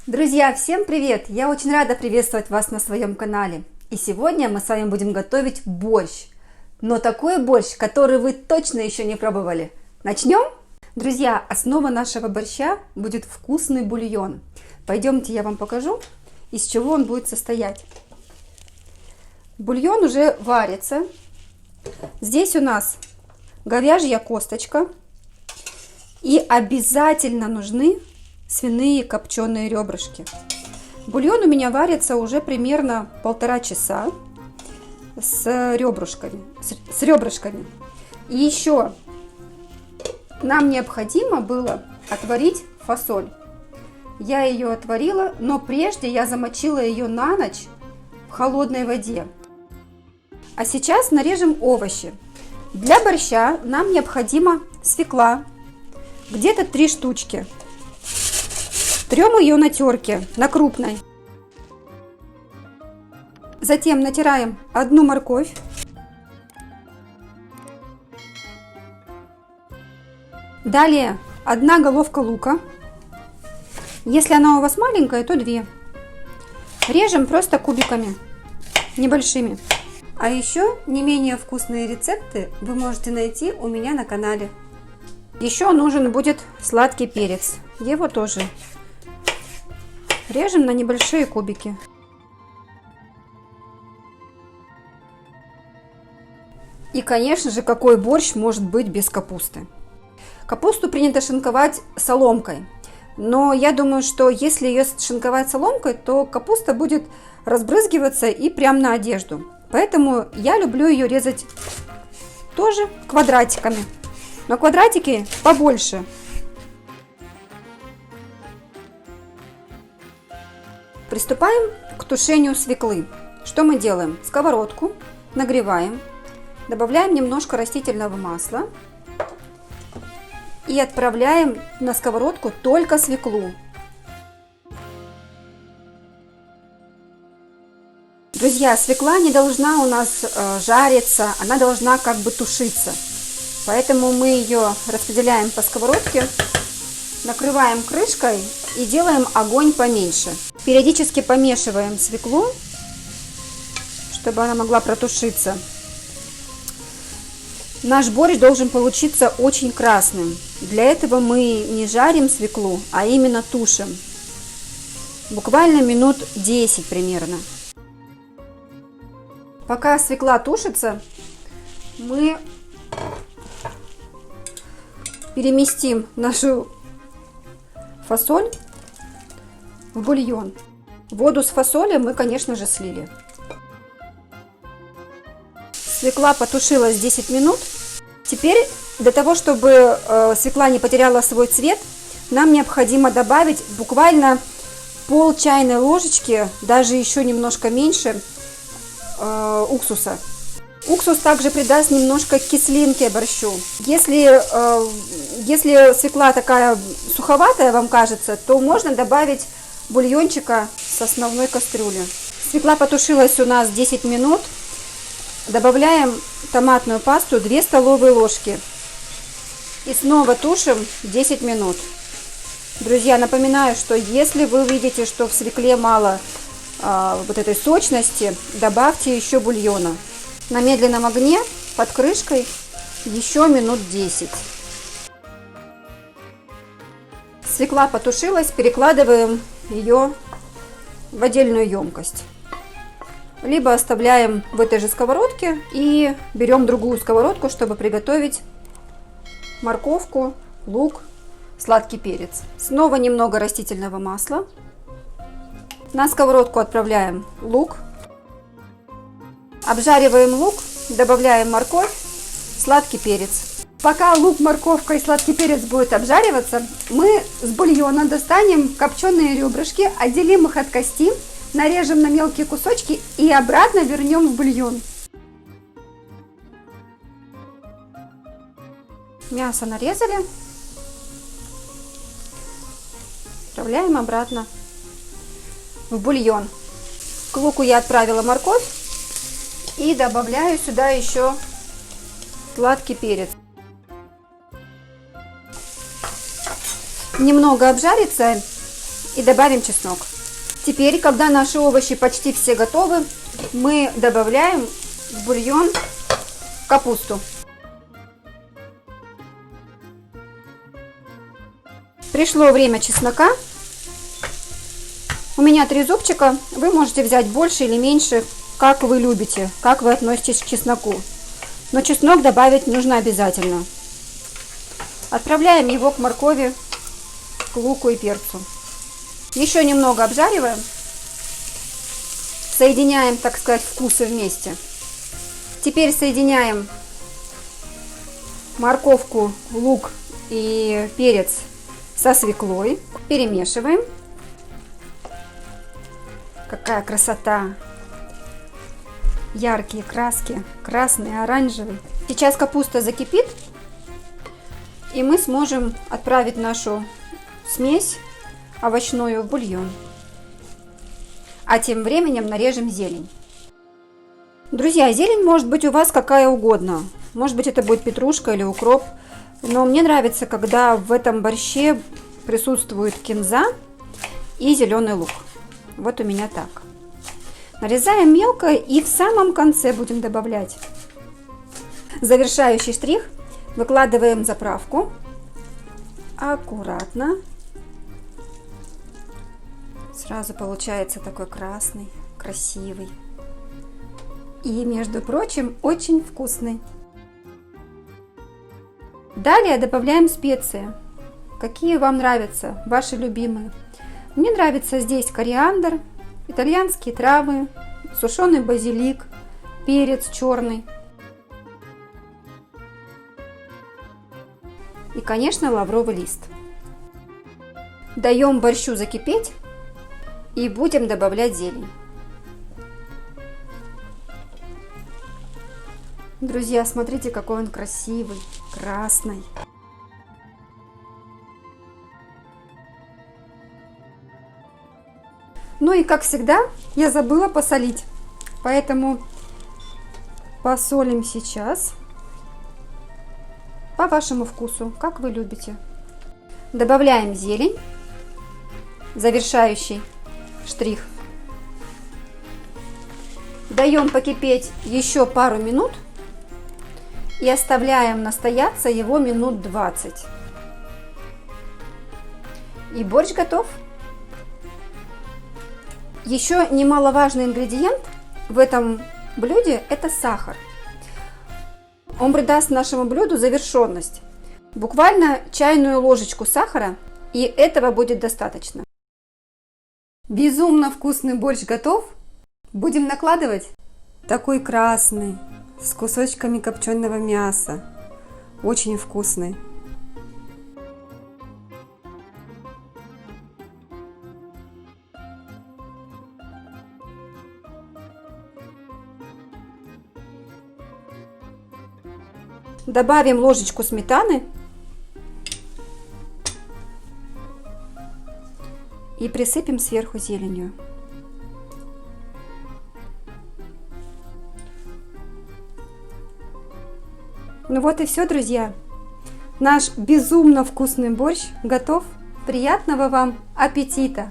Друзья, всем привет! Я очень рада приветствовать вас на своем канале. И сегодня мы с вами будем готовить борщ. Но такой борщ, который вы точно еще не пробовали. Начнем? Друзья, основа нашего борща будет вкусный бульон. Пойдемте, я вам покажу, из чего он будет состоять. Бульон уже варится. Здесь у нас говяжья косточка. И обязательно нужны свиные копченые ребрышки. Бульон у меня варится уже примерно 1,5 часа с ребрышками. И еще нам необходимо было отварить фасоль. Я ее отварила, но прежде я замочила ее на ночь в холодной воде. А сейчас нарежем овощи. Для борща нам необходима свекла, где-то 3 штучки. Трем ее на терке, на крупной. Затем натираем 1 морковь. Далее 1 головка лука. Если она у вас маленькая, то 2. Режем просто кубиками, небольшими. А еще не менее вкусные рецепты вы можете найти у меня на канале. Еще нужен будет сладкий перец. Его тоже режем на небольшие кубики. И, конечно же, какой борщ может быть без капусты? Капусту принято шинковать соломкой. Но я думаю, что если ее шинковать соломкой, то капуста будет разбрызгиваться и прям на одежду. Поэтому я люблю ее резать тоже квадратиками. Но квадратики побольше. Приступаем к тушению свеклы. Что мы делаем? Сковородку нагреваем, добавляем немножко растительного масла и отправляем на сковородку только свеклу. Друзья, свекла не должна у нас жариться, она должна как бы тушиться. Поэтому мы ее распределяем по сковородке, накрываем крышкой и делаем огонь поменьше. Периодически помешиваем свеклу, чтобы она могла протушиться. Наш борщ должен получиться очень красным. Для этого мы не жарим свеклу, а именно тушим. Буквально минут 10 примерно. Пока свекла тушится, мы переместим нашу фасоль в бульон. Воду с фасоли мы, конечно же, слили. Свекла потушилась 10 минут. Теперь для того, чтобы свекла не потеряла свой цвет, нам необходимо добавить буквально пол чайной ложечки, даже еще немножко меньше, уксуса. Уксус также придаст немножко кислинки борщу. Если свекла такая суховатая вам кажется, то можно добавить бульончика с основной кастрюли. Свекла потушилась у нас 10 минут. Добавляем томатную пасту 2 столовые ложки. И снова тушим 10 минут. Друзья, напоминаю, что если вы видите, что в свекле мало вот этой сочности, добавьте еще бульона. На медленном огне под крышкой еще минут 10. Свекла потушилась, перекладываем ее в отдельную емкость. Либо оставляем в этой же сковородке и берем другую сковородку, чтобы приготовить морковку, лук, сладкий перец. Снова немного растительного масла. На сковородку отправляем лук. Обжариваем лук, добавляем морковь, сладкий перец. Пока лук, морковка и сладкий перец будет обжариваться, мы с бульона достанем копченые ребрышки, отделим их от кости, нарежем на мелкие кусочки и обратно вернем в бульон. Мясо нарезали, отправляем обратно в бульон. К луку я отправила морковь. И добавляю сюда еще сладкий перец. Немного обжарится, и добавим чеснок. Теперь, когда наши овощи почти все готовы, мы добавляем в бульон капусту. Пришло время чеснока. У меня 3 зубчика. Вы можете взять больше или меньше, как вы любите, как вы относитесь к чесноку. Но чеснок добавить нужно обязательно. Отправляем его к моркови, к луку и перцу. Еще немного обжариваем. Соединяем, так сказать, вкусы вместе. Теперь соединяем морковку, лук и перец со свеклой. Перемешиваем. Какая красота! Яркие краски, красный, оранжевый. Сейчас капуста закипит, и мы сможем отправить нашу смесь овощную в бульон. А тем временем нарежем зелень. Друзья, зелень может быть у вас какая угодно. Может быть, это будет петрушка или укроп. Но мне нравится, когда в этом борще присутствует кинза и зеленый лук. Вот у меня так. Нарезаем мелко и в самом конце будем добавлять. Завершающий штрих. Выкладываем заправку. Аккуратно. Сразу получается такой красный, красивый. И, между прочим, очень вкусный. Далее добавляем специи. Какие вам нравятся, ваши любимые. Мне нравится здесь кориандр, итальянские травы, сушеный базилик, перец черный. И, конечно, лавровый лист. Даем борщу закипеть и будем добавлять зелень. Друзья, смотрите, какой он красивый, красный. Ну и, как всегда, я забыла посолить, поэтому посолим сейчас по вашему вкусу, как вы любите. Добавляем зелень, завершающий штрих. Даем покипеть еще пару минут и оставляем настояться его минут 20. И борщ готов. Еще немаловажный ингредиент в этом блюде – это сахар. Он придаст нашему блюду завершенность. Буквально чайную ложечку сахара, и этого будет достаточно. Безумно вкусный борщ готов. Будем накладывать. Такой красный, с кусочками копченого мяса. Очень вкусный. Добавим ложечку сметаны и присыпем сверху зеленью. Ну вот и все, друзья. Наш безумно вкусный борщ готов. Приятного вам аппетита!